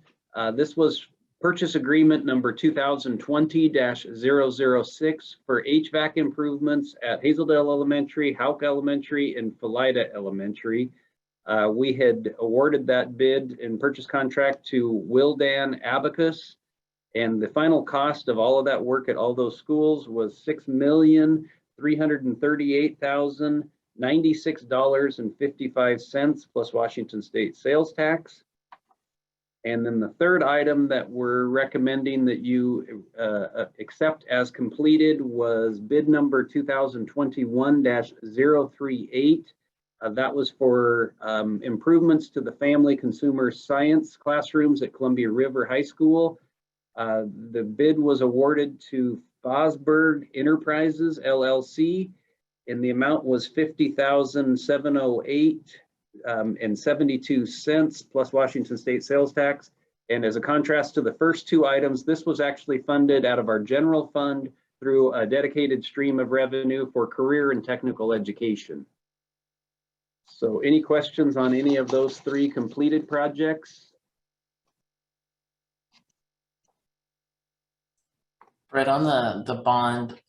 This was purchase agreement number 2020-006 for HVAC improvements at Hazeldale Elementary, Houck Elementary, and Philida Elementary. We had awarded that bid and purchase contract to Wildan Abacus, and the final cost of all of that work at all those schools was $6,338,096.55 plus Washington State sales tax. And then the third item that we're recommending that you accept as completed was bid number 2021-038. That was for improvements to the family consumer science classrooms at Columbia River High School. The bid was awarded to Fosberg Enterprises, LLC, and the amount was $50,708.72 plus Washington State sales tax. And as a contrast to the first 2 items, this was actually funded out of our general fund through a dedicated stream of revenue for career and technical education. So any questions on any of those 3 completed projects? Right, on the bond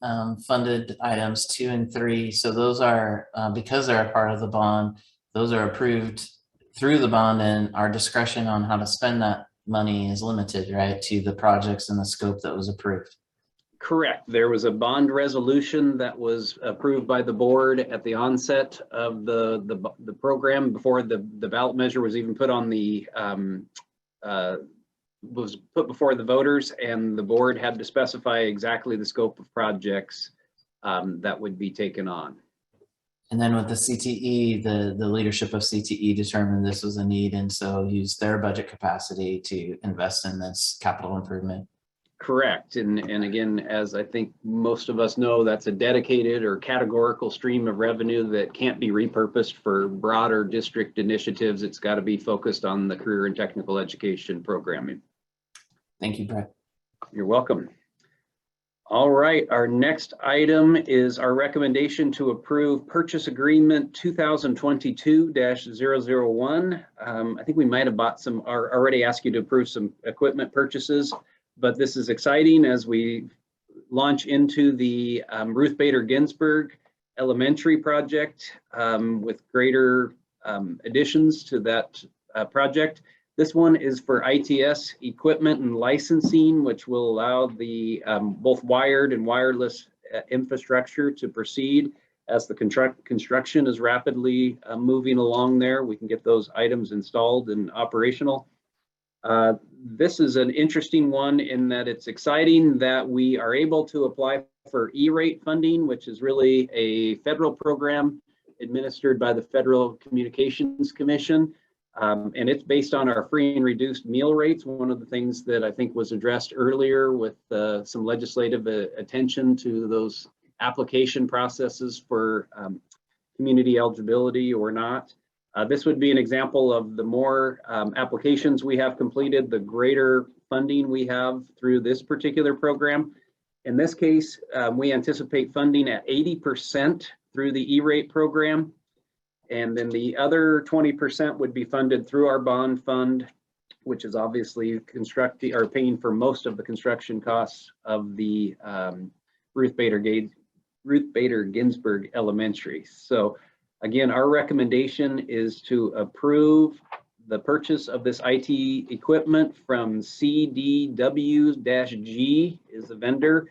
funded items 2 and 3, so those are, because they're a part of the bond, those are approved through the bond, and our discretion on how to spend that money is limited, right, to the projects and the scope that was approved. Correct. There was a bond resolution that was approved by the board at the onset of the program before the ballot measure was even put on the was put before the voters, and the board had to specify exactly the scope of projects that would be taken on. And then with the CTE, the leadership of CTE determined this was a need, and so used their budget capacity to invest in this capital improvement. Correct. And again, as I think most of us know, that's a dedicated or categorical stream of revenue that can't be repurposed for broader district initiatives. It's got to be focused on the career and technical education programming. Thank you, Brett. You're welcome. All right, our next item is our recommendation to approve purchase agreement 2022-001. I think we might have bought some, or already asked you to approve some equipment purchases, but this is exciting as we launch into the Ruth Bader Ginsburg Elementary project with greater additions to that project. This one is for ITS equipment and licensing, which will allow the both wired and wireless infrastructure to proceed as the construction is rapidly moving along there. We can get those items installed and operational. This is an interesting one in that it's exciting that we are able to apply for E-rate funding, which is really a federal program administered by the Federal Communications Commission. And it's based on our free and reduced meal rates. One of the things that I think was addressed earlier with some legislative attention to those application processes for community eligibility or not. This would be an example of the more applications we have completed, the greater funding we have through this particular program. In this case, we anticipate funding at 80% through the E-rate program. And then the other 20% would be funded through our bond fund, which is obviously constructing or paying for most of the construction costs of the Ruth Bader Ginsburg Elementary. So again, our recommendation is to approve the purchase of this IT equipment from CDW-G is the vendor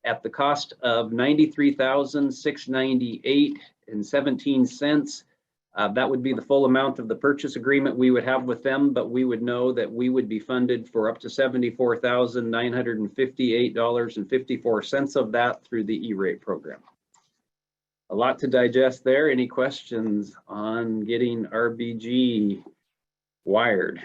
at the cost of $93,698.17. That would be the full amount of the purchase agreement we would have with them, but we would know that we would be funded for up to $74,958.54 of that through the E-rate program. A lot to digest there. Any questions on getting RBG wired?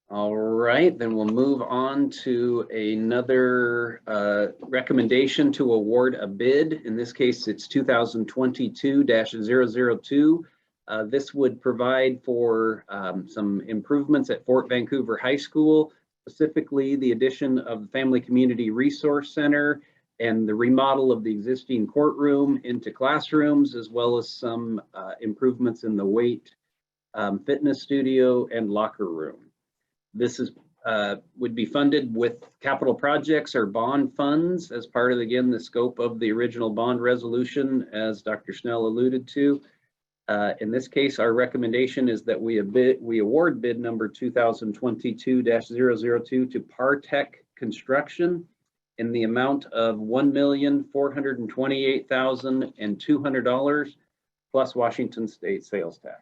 All right, then we'll move on to another recommendation to award a bid. In this case, it's 2022-002. This would provide for some improvements at Fort Vancouver High School, specifically the addition of the Family Community Resource Center and the remodel of the existing courtroom into classrooms, as well as some improvements in the weight fitness studio and locker room. This is would be funded with capital projects or bond funds as part of, again, the scope of the original bond resolution, as Dr. Snell alluded to. In this case, our recommendation is that we award bid number 2022-002 to Partech Construction in the amount of $1,428,200 plus Washington State sales tax.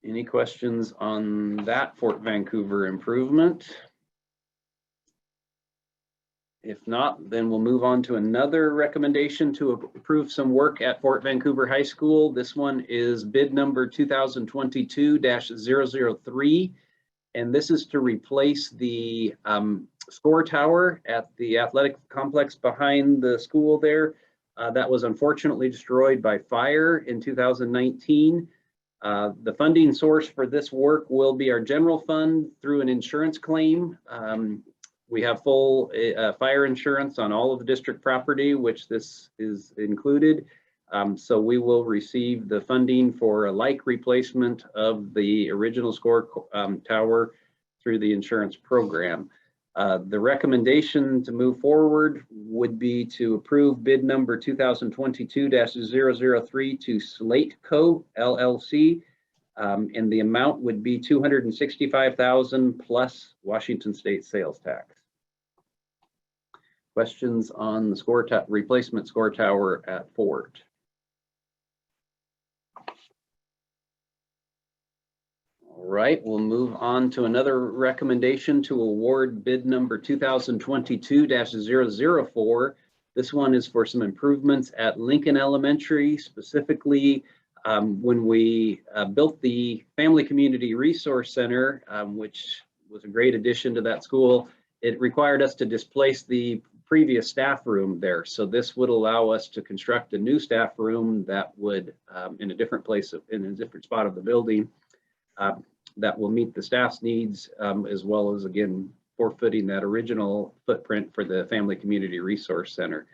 Any questions on that Fort Vancouver improvement? If not, then we'll move on to another recommendation to approve some work at Fort Vancouver High School. This one is bid number 2022-003, and this is to replace the score tower at the athletic complex behind the school there. That was unfortunately destroyed by fire in 2019. The funding source for this work will be our general fund through an insurance claim. We have full fire insurance on all of the district property, which this is included. So we will receive the funding for a like replacement of the original score tower through the insurance program. The recommendation to move forward would be to approve bid number 2022-003 to Slate Co. LLC, and the amount would be $265,000 plus Washington State sales tax. Questions on the replacement score tower at Fort? All right, we'll move on to another recommendation to award bid number 2022-004. This one is for some improvements at Lincoln Elementary, specifically When we built the Family Community Resource Center, which was a great addition to that school, it required us to displace the previous staff room there. So this would allow us to construct a new staff room that would, in a different place, in a different spot of the building, that will meet the staff's needs, as well as, again, forfeiting that original footprint for the Family Community Resource Center.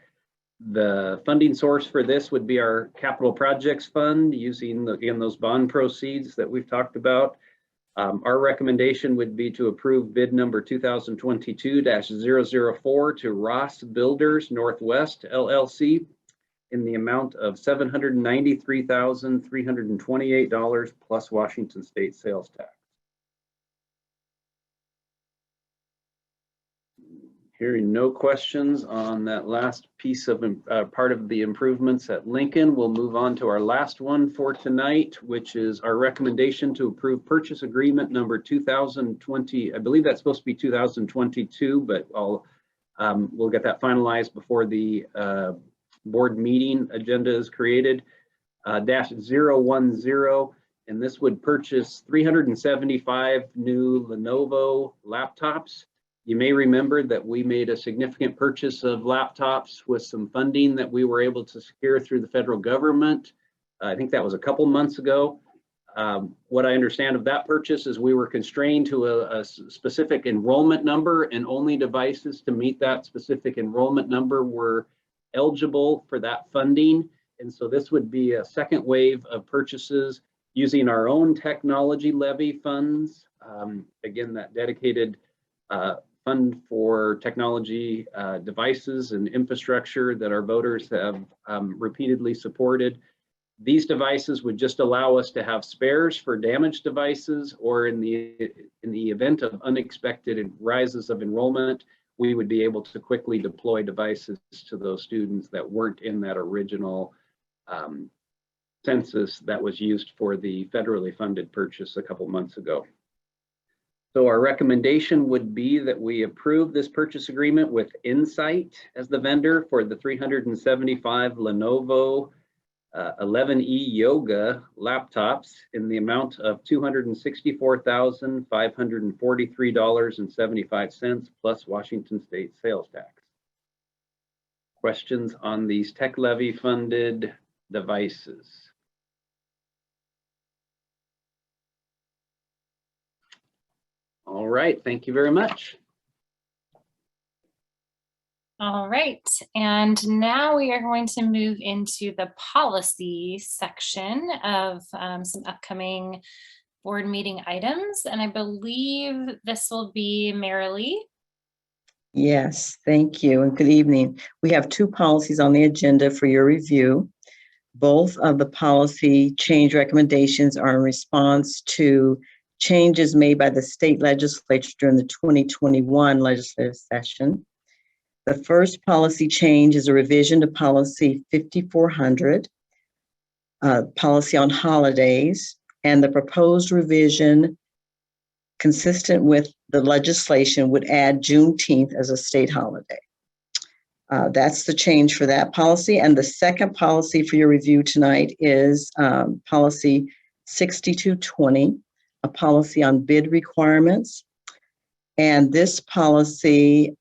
The funding source for this would be our capital projects fund, using, again, those bond proceeds that we've talked about. Our recommendation would be to approve bid number 2022-004 to Ross Builders Northwest LLC in the amount of $793,328 plus Washington State sales tax. Hearing no questions on that last piece of part of the improvements at Lincoln, we'll move on to our last one for tonight, which is our recommendation to approve purchase agreement number 2020. I believe that's supposed to be 2022, but we'll get that finalized before the board meeting agenda is created. -010, and this would purchase 375 new Lenovo laptops. You may remember that we made a significant purchase of laptops with some funding that we were able to secure through the federal government. I think that was a couple months ago. What I understand of that purchase is we were constrained to a specific enrollment number, and only devices to meet that specific enrollment number were eligible for that funding. And so this would be a second wave of purchases using our own technology levy funds. Again, that dedicated fund for technology devices and infrastructure that our voters have repeatedly supported. These devices would just allow us to have spares for damaged devices, or in the event of unexpected rises of enrollment, we would be able to quickly deploy devices to those students that weren't in that original census that was used for the federally funded purchase a couple months ago. So our recommendation would be that we approve this purchase agreement with Insight as the vendor for the 375 Lenovo 11E Yoga laptops in the amount of $264,543.75 plus Washington State sales tax. Questions on these tech levy funded devices? All right, thank you very much. All right, and now we are going to move into the policy section of some upcoming board meeting items. And I believe this will be Marilee. Yes, thank you and good evening. We have two policies on the agenda for your review. Both of the policy change recommendations are in response to changes made by the state legislature during the 2021 legislative session. The first policy change is a revision to policy 5400, policy on holidays, and the proposed revision consistent with the legislation would add Juneteenth as a state holiday. That's the change for that policy. And the second policy for your review tonight is policy 6220, a policy on bid requirements. And this policy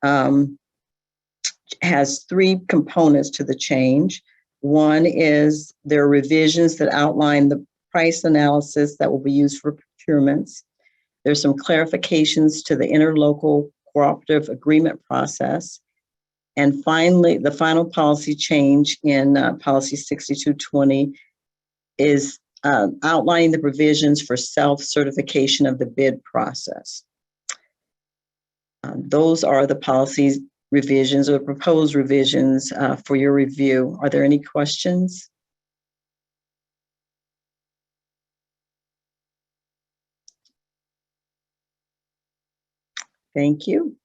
has three components to the change. One is there are revisions that outline the price analysis that will be used for procurements. There's some clarifications to the interlocal cooperative agreement process. And finally, the final policy change in policy 6220 is outlining the provisions for self-certification of the bid process. Those are the policies revisions or proposed revisions for your review. Are there any questions? Thank you.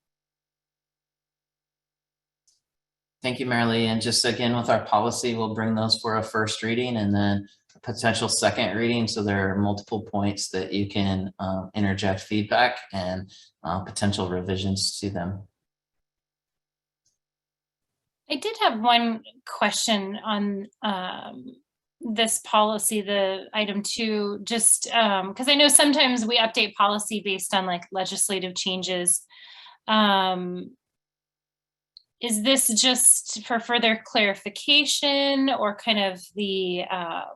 Thank you, Marilee. And just again, with our policy, we'll bring those for a first reading and then a potential second reading. So there are multiple points that you can interject feedback and potential revisions to them. I did have one question on this policy, the item 2, just because I know sometimes we update policy based on like legislative changes. Is this just for further clarification or kind of the, I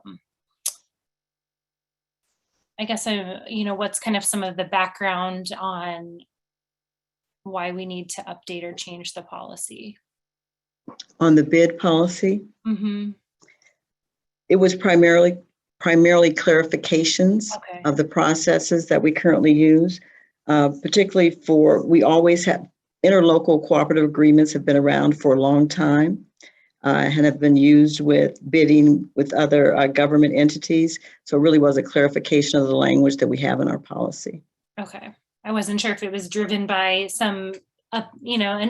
guess, what's kind of some of the background on why we need to update or change the policy? On the bid policy, Mm-hmm. it was primarily clarifications Okay. of the processes that we currently use, particularly we always have interlocal cooperative agreements have been around for a long time and have been used with bidding with other government entities. So it really was a clarification of the language that we have in our policy. Okay. I wasn't sure if it was driven by some, an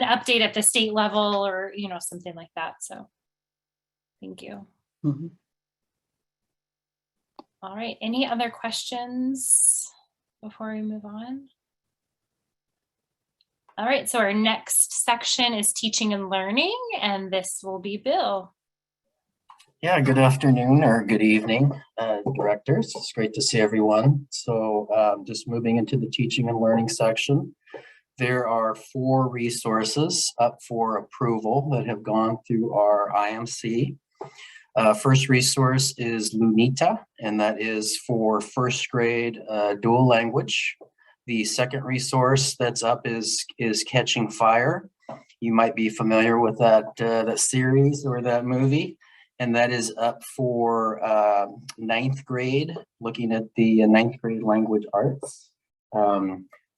update at the state level or, something like that. So thank you. Mhm. All right. Any other questions before we move on? All right. So our next section is teaching and learning, and this will be Bill. Yeah, good afternoon or good evening, directors. It's great to see everyone. So just moving into the teaching and learning section, there are 4 resources up for approval that have gone through our IMC. First resource is Lunita, and that is for first grade dual language. The second resource that's up is Catching Fire. You might be familiar with that series or that movie. And that is up for 9th grade, looking at the 9th grade language arts.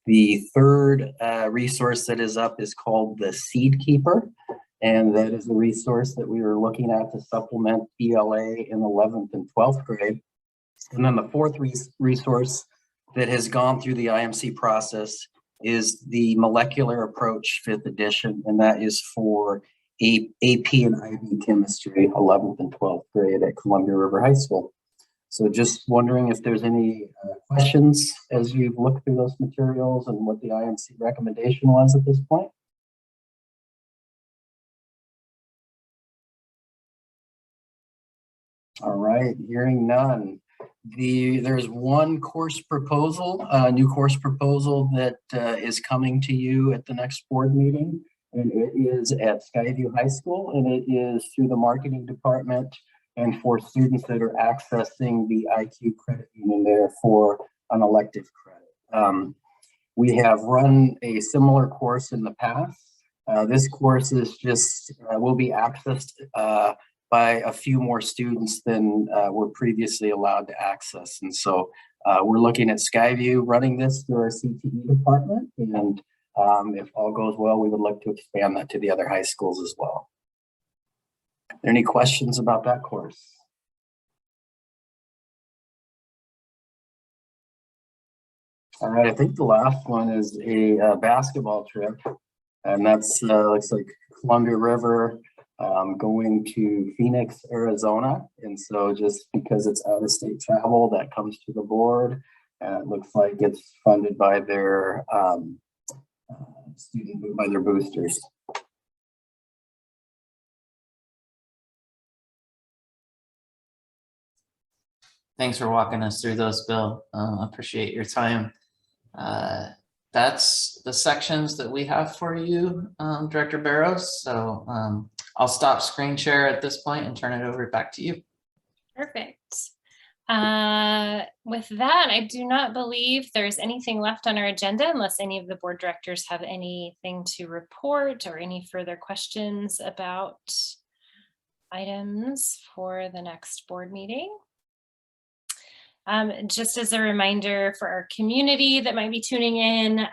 The third resource that is up is called the Seed Keeper. And that is the resource that we were looking at to supplement ELA in 11th and 12th grade. And then the fourth resource that has gone through the IMC process is the Molecular Approach 5th edition. And that is for AP and IB chemistry, 11th and 12th grade at Columbia River High School. So just wondering if there's any questions as you've looked through those materials and what the IMC recommendation was at this point. All right, hearing none. There's one course proposal, a new course proposal that is coming to you at the next board meeting. And it is at Skyview High School, and it is through the marketing department and for students that are accessing the IQ credit union there for an elective credit. We have run a similar course in the past. This course is just will be accessed by a few more students than were previously allowed to access. And so we're looking at Skyview running this through our CTE department, and if all goes well, we would like to expand that to the other high schools as well. Are there any questions about that course? All right, I think the last one is a basketball trip, and that's looks like Columbia River going to Phoenix, Arizona. And so just because it's out of state travel, that comes to the board, and it looks like it's funded by their by their boosters. Thanks for walking us through those, Bill. Appreciate your time. That's the sections that we have for you, Director Barrows. So I'll stop screen share at this point and turn it over back to you. Perfect. With that, I do not believe there's anything left on our agenda unless any of the board directors have anything to report or any further questions about items for the next board meeting. Just as a reminder for our community that might be tuning in,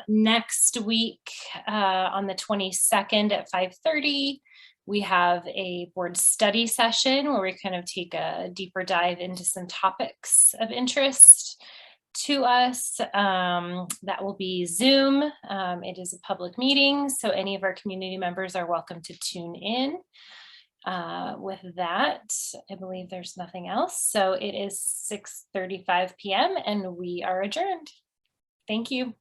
next week on the 22nd at 5:30, we have a board study session where we kind of take a deeper dive into some topics of interest to us. That will be Zoom. It is a public meeting, so any of our community members are welcome to tune in. With that, I believe there's nothing else. So it is 6:35 p.m. and we are adjourned. Thank you.